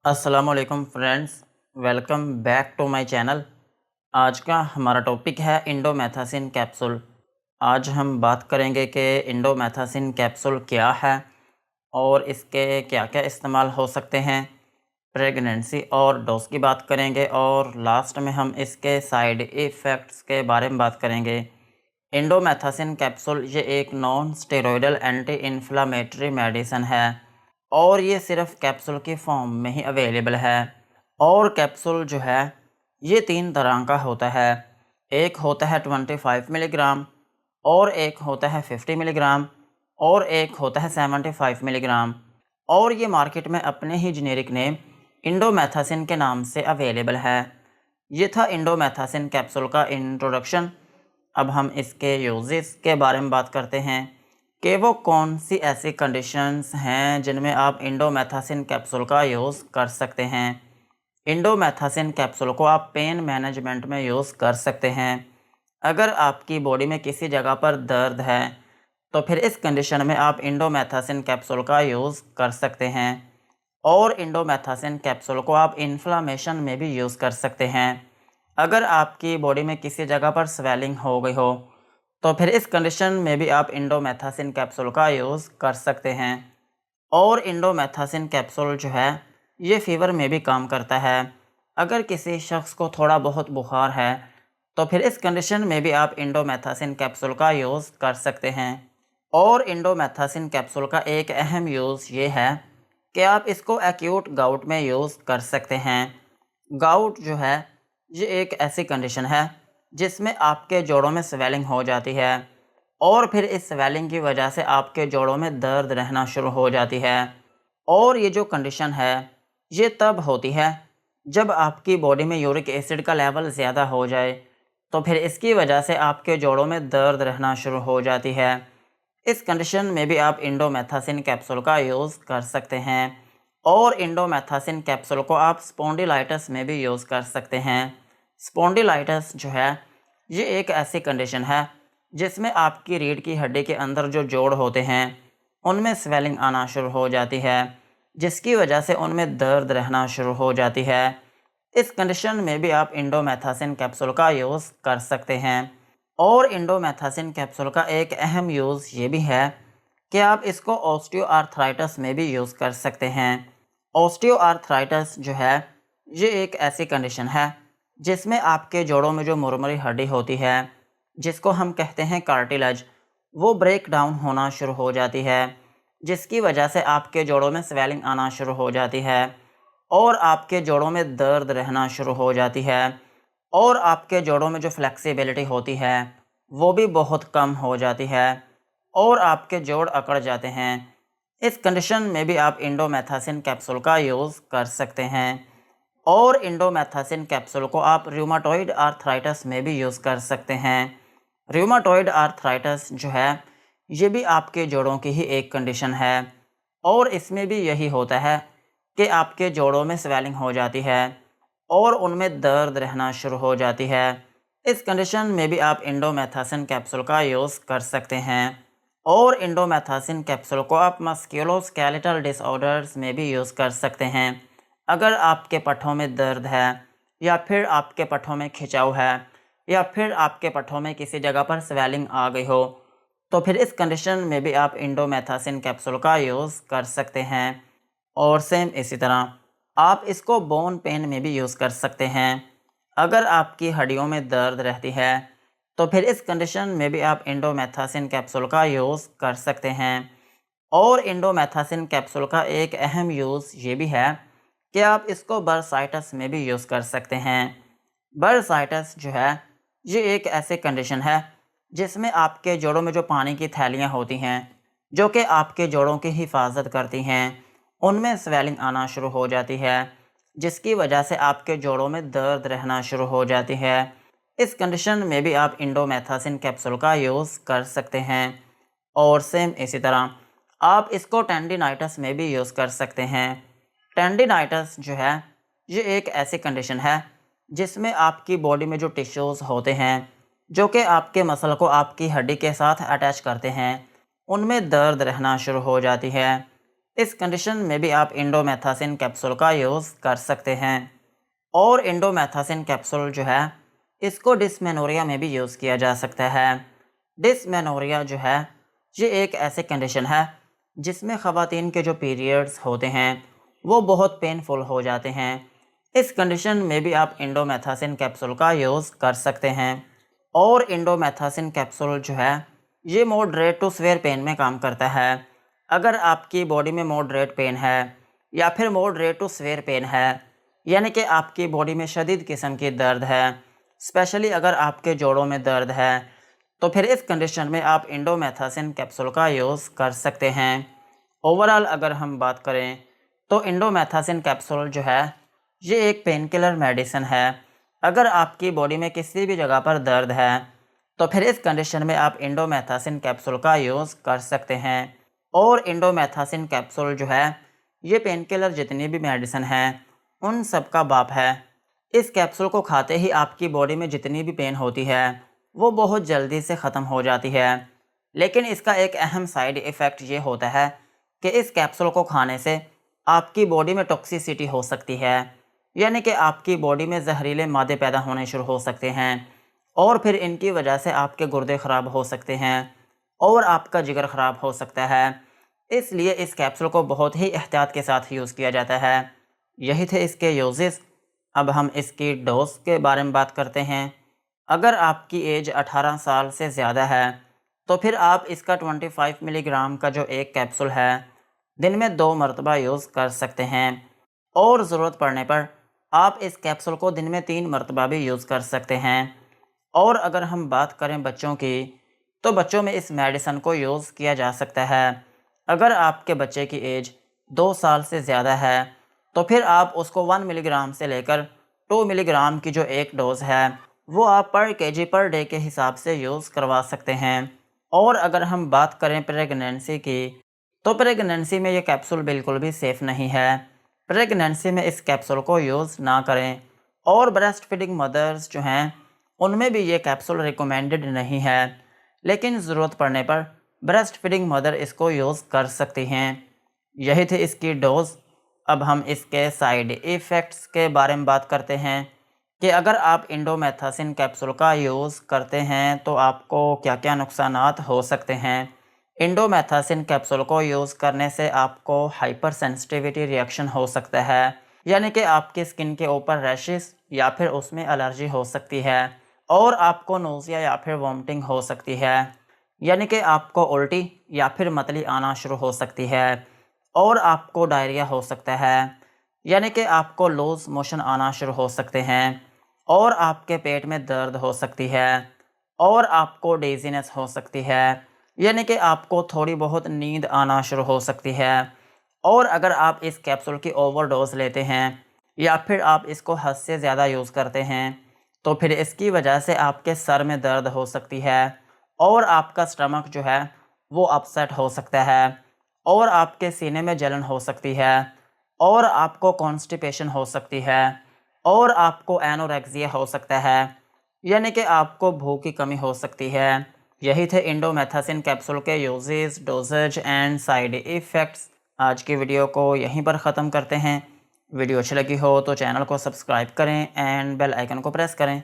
अस्सलामुअलैकुम friends, welcome back to my channel. आज का हमारा टॉपिक है इंडोमेथासिन कैप्सूल। आज हम बात करेंगे कि इंडोमेथासिन कैप्सूल क्या है और इसके क्या क्या इस्तेमाल हो सकते हैं। प्रेगनेंसी और डोज की बात करेंगे और लास्ट में हम इसके साइड इफ़ेक्ट्स के बारे में बात करेंगे। इंडोमेथासिन कैप्सूल ये एक non steroidal anti inflammatory medicine है और ये सिर्फ कैप्सूल की फॉर्म में ही अवेलेबल है। और कैप्सूल जो है ये 3 तरह का होता है। एक होता है 25 मिलीग्राम और एक होता है 50 मिलीग्राम और एक होता है 75 मिलीग्राम। और ये मार्केट में अपने ही जेनेरिक नेम इंडोमेथासिन के नाम से अवेलेबल है। ये था इंडोमेथासिन कैप्सूल का इंट्रोडक्शन। अब हम इसके यूजेस के बारे में बात करते हैं कि वो कौन सी ऐसी कंडीशंस हैं जिनमें आप इंडोमेथासिन कैप्सूल का यूज़ कर सकते हैं। इंडोमेथासिन कैप्सूल को आप पेन मैनेजमेंट में यूज़ कर सकते हैं। अगर आपकी बॉडी में किसी जगह पर दर्द है तो फिर इस कंडीशन में आप इंडोमेथासिन कैप्सूल का यूज़ कर सकते हैं। और इंडोमेथासिन कैप्सूल को आप इन्फ्लामेशन में भी यूज़ कर सकते हैं। अगर आपकी बॉडी में किसी जगह पर स्वेलिंग हो गई हो तो फिर इस कंडीशन में भी आप इंडोमेथासिन कैप्सूल का यूज़ कर सकते हैं। और इंडोमेथासिन कैप्सूल जो है ये फ़ीवर में भी काम करता है। अगर किसी शख्स को थोड़ा बहुत बुखार है तो फिर इस कंडीशन में भी आप इंडोमेथासिन कैप्सूल का यूज़ कर सकते हैं। और इंडोमेथासिन कैप्सूल का एक अहम यूज़ ये है कि आप इसको एक्यूट गाउट में यूज़ कर सकते हैं। गाउट जो है ये एक ऐसी कंडीशन है जिसमें आपके जोड़ों में स्वेलिंग हो जाती है और फिर इस स्वेलिंग की वजह से आपके जोड़ों में दर्द रहना शुरू हो जाती है। और ये जो कंडीशन है ये तब होती है जब आपकी बॉडी में यूरिक एसिड का लेवल ज़्यादा हो जाए, तो फिर इसकी वजह से आपके जोड़ों में दर्द रहना शुरू हो जाती है। इस कंडीशन में भी आप इंडोमेथासिन कैप्सूल का यूज़ कर सकते हैं। और इंडोमेथासिन कैप्सूल को आप स्पॉन्डिलाइटिस में भी यूज़ कर सकते हैं। स्पॉन्डिलाइटिस जो है ये एक ऐसी कंडीशन है जिसमें आपकी रीढ़ की हड्डी के अंदर जो जोड़ होते हैं उनमें स्वेलिंग आना शुरू हो जाती है, जिसकी वजह से उनमें दर्द रहना शुरू हो जाती है। इस कंडीशन में भी आप इंडोमेथासिन कैप्सूल का यूज़ कर सकते हैं। और इंडोमेथासिन कैप्सूल का एक अहम यूज़ ये भी है कि आप इसको ऑस्टियोआर्थराइटिस में भी यूज़ कर सकते हैं। ऑस्टियोआर्थराइटिस जो है ये एक ऐसी कंडीशन है जिसमें आपके जोड़ों में जो मुरमुरी हड्डी होती है, जिसको हम कहते हैं कार्टिलेज, वो ब्रेक डाउन होना शुरू हो जाती है, जिसकी वजह से आपके जोड़ों में स्वेलिंग आना शुरू हो जाती है और आपके जोड़ों में दर्द रहना शुरू हो जाती है। और आपके जोड़ों में जो फ्लेक्सिबिलिटी होती है वो भी बहुत कम हो जाती है और आपके जोड़ अकड़ जाते हैं। इस कंडीशन में भी आप इंडोमेथासिन कैप्सूल का यूज़ कर सकते हैं। और इंडोमेथासिन कैप्सूल को आप रूमाटॉइड आर्थराइटिस में भी यूज़ कर सकते हैं। रूमाटॉइड आर्थराइटिस जो है ये भी आपके जोड़ों की ही एक कंडीशन है और इसमें भी यही होता है कि आपके जोड़ों में स्वेलिंग हो जाती है और उनमें दर्द रहना शुरू हो जाती है। इस कंडीशन में भी आप इंडोमेथासिन कैप्सूल का यूज़ कर सकते हैं। और इंडोमेथासिन कैप्सूल को आप मस्कुलोस्केलेटल डिसऑर्डर्स में भी यूज़ कर सकते हैं। अगर आपके पट्ठों में दर्द है या फिर आपके पट्ठों में खिंचाव है या फिर आपके पट्ठों में किसी जगह पर स्वेलिंग आ गई हो तो फिर इस कंडीशन में भी आप इंडोमेथासिन कैप्सूल का यूज़ कर सकते हैं। और सेम इसी तरह आप इसको बोन पेन में भी यूज़ कर सकते हैं। अगर आपकी हड्डियों में दर्द रहती है तो फिर इस कंडीशन में भी आप इंडोमेथासिन कैप्सूल का यूज़ कर सकते हैं। और इंडोमेथासिन कैप्सूल का एक अहम यूज़ ये भी है कि आप इसको बर्साइटिस में भी यूज़ कर सकते हैं। बर्साइटिस जो है ये एक ऐसी कंडीशन है जिसमें आपके जोड़ों में जो पानी की थैलियाँ होती हैं जो कि आपके जोड़ों की हिफाजत करती हैं, उनमें स्वेलिंग आना शुरू हो जाती है, जिसकी वजह से आपके जोड़ों में दर्द रहना शुरू हो जाती है। इस कंडीशन में भी आप इंडोमेथासिन कैप्सूल का यूज़ कर सकते हैं। और सेम इसी तरह आप इसको टेंडिनाइटिस में भी यूज़ कर सकते हैं। टेंडिनाइटिस जो है ये एक ऐसी कंडीशन है जिसमें आपकी बॉडी में जो टिश्यूज़ होते हैं जो कि आपके मसल को आपकी हड्डी के साथ अटैच करते हैं, उनमें दर्द रहना शुरू हो जाती है। इस कंडीशन में भी आप इंडोमेथासिन कैप्सूल का यूज़ कर सकते हैं। और इंडोमेथासिन कैप्सूल जो है इसको डिस्मेनोरिया में भी यूज़ किया जा सकता है। डिस्मेनोरिया जो है ये एक ऐसी कंडीशन है जिसमें ख़वातीन के जो पीरियड्स होते हैं वो बहुत पेनफुल हो जाते हैं। इस कंडीशन में भी आप इंडोमेथासिन कैप्सूल का यूज़ कर सकते हैं। और इंडोमेथासिन कैप्सूल जो है ये मॉडरेट टू सीवियर पेन में काम करता है। अगर आपकी बॉडी में मॉडरेट पेन है या फिर मॉडरेट टू सीवियर पेन है, यानी कि आपकी बॉडी में शदीद किस्म की दर्द है, स्पेशली अगर आपके जोड़ों में दर्द है, तो फिर इस कंडीशन में आप इंडोमेथासिन कैप्सूल का यूज़ कर सकते हैं। ओवरऑल अगर हम बात करें तो इंडोमेथासिन कैप्सूल जो है ये एक पेन किलर मेडिसिन है। अगर आपकी बॉडी में किसी भी जगह पर दर्द है तो फिर इस कंडीशन में आप इंडोमेथासिन कैप्सूल का यूज़ कर सकते हैं। और इंडोमेथासिन कैप्सूल जो है ये पेन किलर जितनी भी मेडिसिन है उन सब का बाप है। इस कैप्सूल को खाते ही आपकी बॉडी में जितनी भी पेन होती है वो बहुत जल्दी से ख़त्म हो जाती है। लेकिन इसका एक अहम साइड इफ़ेक्ट ये होता है कि इस कैप्सूल को खाने से आपकी बॉडी में टॉक्सिसिटी हो सकती है, यानी कि आपकी बॉडी में जहरीले मादे पैदा होने शुरू हो सकते हैं और फिर इनकी वजह से आपके गुर्दे ख़राब हो सकते हैं और आपका जिगर ख़राब हो सकता है। इसलिए इस कैप्सूल को बहुत ही एहतियात के साथ यूज़ किया जाता है। यही थे इसके यूजेस। अब हम इसकी डोज के बारे में बात करते हैं। अगर आपकी एज 18 साल से ज़्यादा है तो फिर आप इसका 25 मिलीग्राम का जो एक कैप्सूल है दिन में 2 मरतबा यूज़ कर सकते हैं। और ज़रूरत पड़ने पर आप इस कैप्सूल को दिन में 3 मरतबा भी यूज़ कर सकते हैं। और अगर हम बात करें बच्चों की, तो बच्चों में इस मेडिसिन को यूज़ किया जा सकता है। अगर आपके बच्चे की एज 2 साल से ज़्यादा है तो फिर आप उसको 1 मिलीग्राम से लेकर 2 मिलीग्राम की जो एक डोज़ है वो आप पर केजी पर डे के हिसाब से यूज़ करवा सकते हैं। और अगर हम बात करें प्रेगनेंसी की, तो प्रेगनेंसी में ये कैप्सूल बिल्कुल भी सेफ़ नहीं है। प्रेगनेंसी में इस कैप्सूल को यूज़ ना करें। और ब्रेस्ट फीडिंग मदर्स जो हैं उनमें भी ये कैप्सूल रिकमेंडेड नहीं है, लेकिन ज़रूरत पड़ने पर ब्रेस्ट फीडिंग मदर इसको यूज़ कर सकती हैं। यही थे इसकी डोज़। अब हम इसके साइड इफ़ेक्ट्स के बारे में बात करते हैं कि अगर आप इंडोमेथासिन कैप्सूल का यूज़ करते हैं तो आपको क्या क्या नुकसानात हो सकते हैं। इंडोमेथासिन कैप्सूल को यूज़ करने से आपको हाइपर सेंसिटिविटी रिएक्शन हो सकता है, यानी कि आपकी स्किन के ऊपर रैशेस या फिर उसमें एलर्जी हो सकती है और आपको नोज़िया या फिर वॉमिटिंग हो सकती है, यानी कि आपको उल्टी या फिर मतली आना शुरू हो सकती है और आपको डायरिया हो सकता है, यानी कि आपको लूज़ मोशन आना शुरू हो सकते हैं और आपके पेट में दर्द हो सकती है और आपको डेजीनेस हो सकती है, यानी कि आपको थोड़ी बहुत नींद आना शुरू हो सकती है। और अगर आप इस कैप्सूल की ओवरडोज लेते हैं या फिर आप इसको हद से ज़्यादा यूज़ करते हैं तो फिर इसकी वजह से आपके सर में दर्द हो सकती है और आपका स्टमक जो है वो अपसेट हो सकता है और आपके सीने में जलन हो सकती है और आपको कॉन्स्टिपेशन हो सकती है और आपको एनोरेक्सिया हो सकता है, यानी कि आपको भूख की कमी हो सकती है। यही थे इंडोमेथासिन कैप्सूल के uses, doses and side effects. आज की वीडियो को यहीं पर ख़त्म करते हैं। वीडियो अच्छी लगी हो तो चैनल को सब्सक्राइब करें एंड बेल आइकन को प्रेस करें।